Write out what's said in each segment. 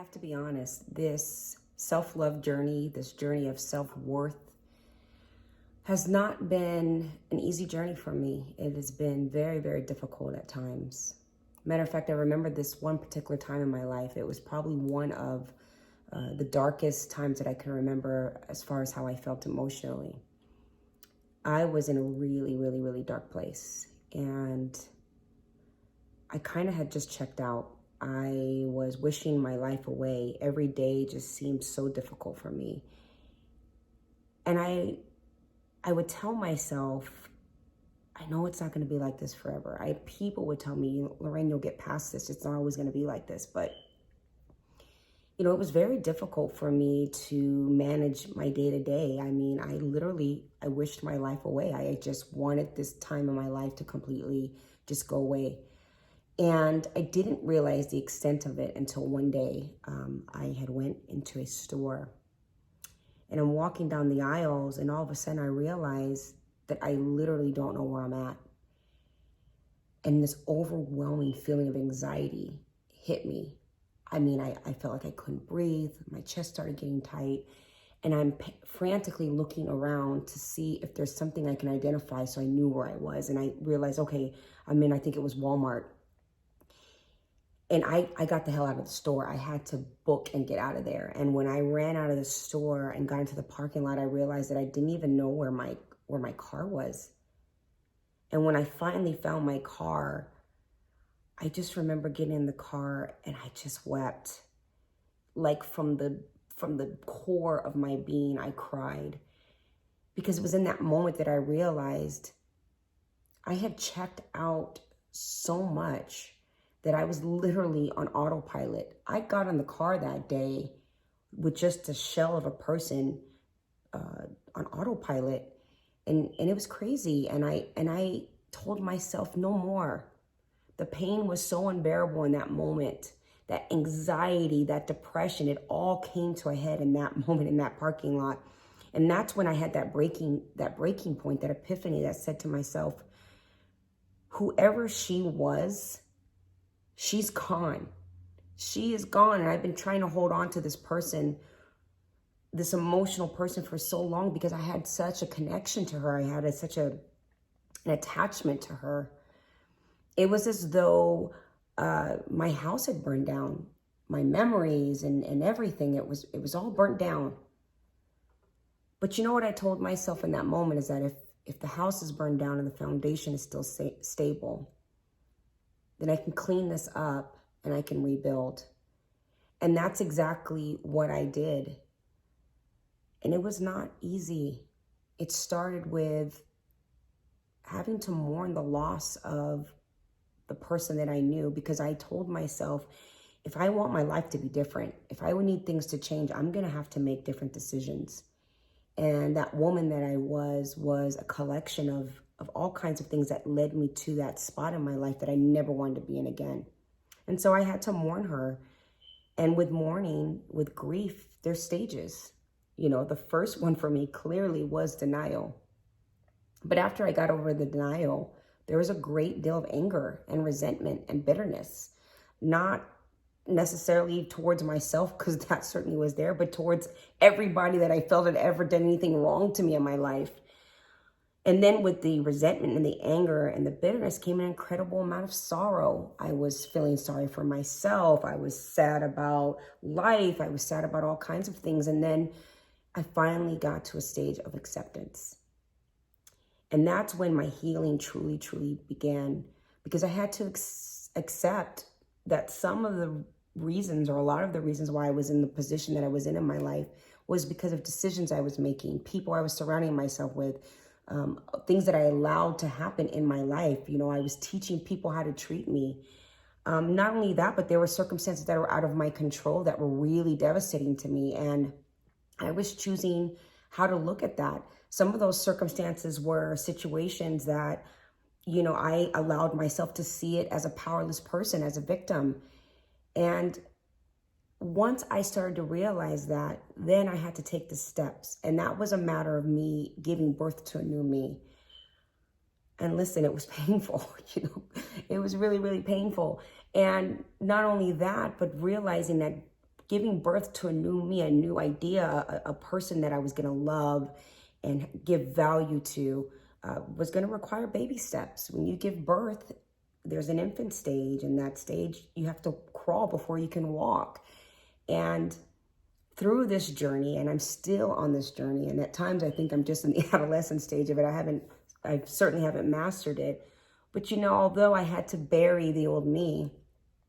have to be honest, this self-love journey, this journey of self-worth has not been an easy journey for me. It has been very, very difficult at times. Matter of fact, I remember this one particular time in my life. It was probably one of the darkest times that I can remember as far as how I felt emotionally. I was in a really, really, really dark place, and I kind of had just checked out. I was wishing my life away. Every day just seemed so difficult for me. And I would tell myself, I know it's not going to be like this forever. People would tell me, Lorraine, you'll get past this. It's not always going to be like this. But, it was very difficult for me to manage my day to day. I mean, I wished my life away. I just wanted this time in my life to completely just go away. And I didn't realize the extent of it until one day I had went into a store. And I'm walking down the aisles, and all of a sudden I realized that I literally don't know where I'm at. And this overwhelming feeling of anxiety hit me. I mean, I felt like I couldn't breathe. My chest started getting tight. And I'm frantically looking around to see if there's something I can identify, so I knew where I was. And I realized, okay, I think it was Walmart. And I got the hell out of the store. I had to book and get out of there. And when I ran out of the store and got into the parking lot, I realized that I didn't even know where my car was. And when I finally found my car, I just remember getting in the car and I just wept. Like from the core of my being, I cried. Because it was in that moment that I realized I had checked out so much that I was literally on autopilot. I got in the car that day with just a shell of a person on autopilot, and it was crazy. And I told myself, no more. The pain was so unbearable in that moment. That anxiety, that depression, it all came to a head in that moment in that parking lot. And that's when I had that breaking point, that epiphany that said to myself, whoever she was, she's gone. She is gone. And I've been trying to hold on to this person, this emotional person, for so long because I had such a connection to her. I had such an attachment to her. It was as though my house had burned down. My memories and everything, it was all burnt down. But you know what I told myself in that moment is that if the house is burned down and the foundation is still stable, then I can clean this up and I can rebuild. And that's exactly what I did. And it was not easy. It started with having to mourn the loss of the person that I knew, because I told myself, if I want my life to be different, if I would need things to change, I'm going to have to make different decisions. And that woman that I was a collection of all kinds of things that led me to that spot in my life that I never wanted to be in again. And so I had to mourn her. And with mourning, with grief, there's stages. The first one for me clearly was denial. But after I got over the denial, there was a great deal of anger and resentment and bitterness, not necessarily towards myself, because that certainly was there, but towards everybody that I felt had ever done anything wrong to me in my life. And then with the resentment and the anger and the bitterness came an incredible amount of sorrow. I was feeling sorry for myself. I was sad about life. I was sad about all kinds of things. And then I finally got to a stage of acceptance. And that's when my healing truly, truly began, because I had to accept that some of the reasons, or a lot of the reasons why I was in the position that I was in my life, was because of decisions I was making, people I was surrounding myself with, things that I allowed to happen in my life. I was teaching people how to treat me. Not only that, but there were circumstances that were out of my control that were really devastating to me. And I was choosing how to look at that. Some of those circumstances were situations that, I allowed myself to see it as a powerless person, as a victim. And once I started to realize that, then I had to take the steps. And that was a matter of me giving birth to a new me. And listen, it was painful, it was really, really painful. And not only that, but realizing that giving birth to a new me, a new idea, a person that I was going to love and give value to, was going to require baby steps. When you give birth, there's an infant stage, and that stage you have to crawl before you can walk. And through this journey, and I'm still on this journey, and at times I think I'm just in the adolescent stage of it. I certainly haven't mastered it. But although I had to bury the old me,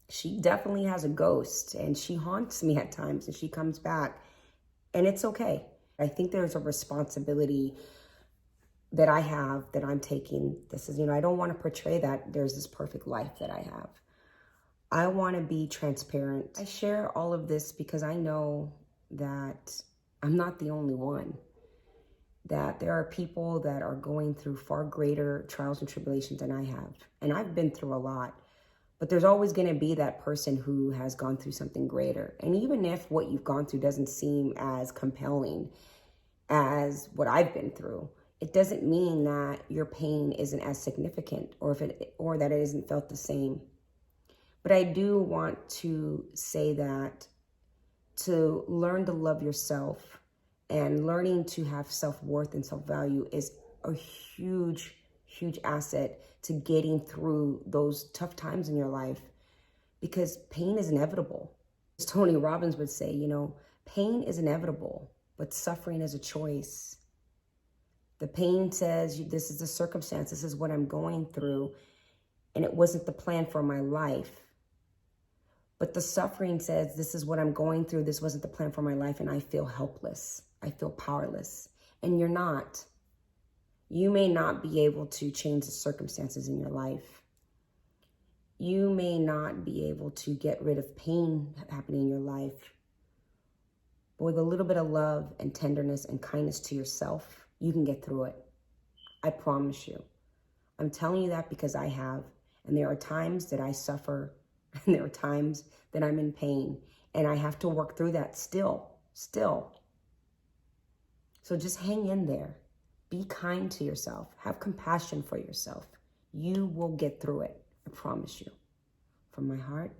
she definitely has a ghost, and she haunts me at times, and she comes back, and it's okay. I think there's a responsibility that I have that I'm taking. This is, I don't want to portray that there's this perfect life that I have. I want to be transparent. I share all of this because I know that I'm not the only one, that there are people that are going through far greater trials and tribulations than I have. And I've been through a lot, but there's always going to be that person who has gone through something greater. And even if what you've gone through doesn't seem as compelling as what I've been through, it doesn't mean that your pain isn't as significant or that it isn't felt the same. But I do want to say that to learn to love yourself and learning to have self-worth and self-value is a huge, huge asset to getting through those tough times in your life, because pain is inevitable. As Tony Robbins would say, pain is inevitable, but suffering is a choice. The pain says, this is the circumstance, this is what I'm going through, and it wasn't the plan for my life. But the suffering says, this is what I'm going through, this wasn't the plan for my life, and I feel helpless. I feel powerless. And you're not. You may not be able to change the circumstances in your life. You may not be able to get rid of pain happening in your life. But with a little bit of love and tenderness and kindness to yourself, you can get through it. I promise you. I'm telling you that because I have. And there are times that I suffer, and there are times that I'm in pain, and I have to work through that still. So just hang in there. Be kind to yourself. Have compassion for yourself. You will get through it. I promise you. From my heart,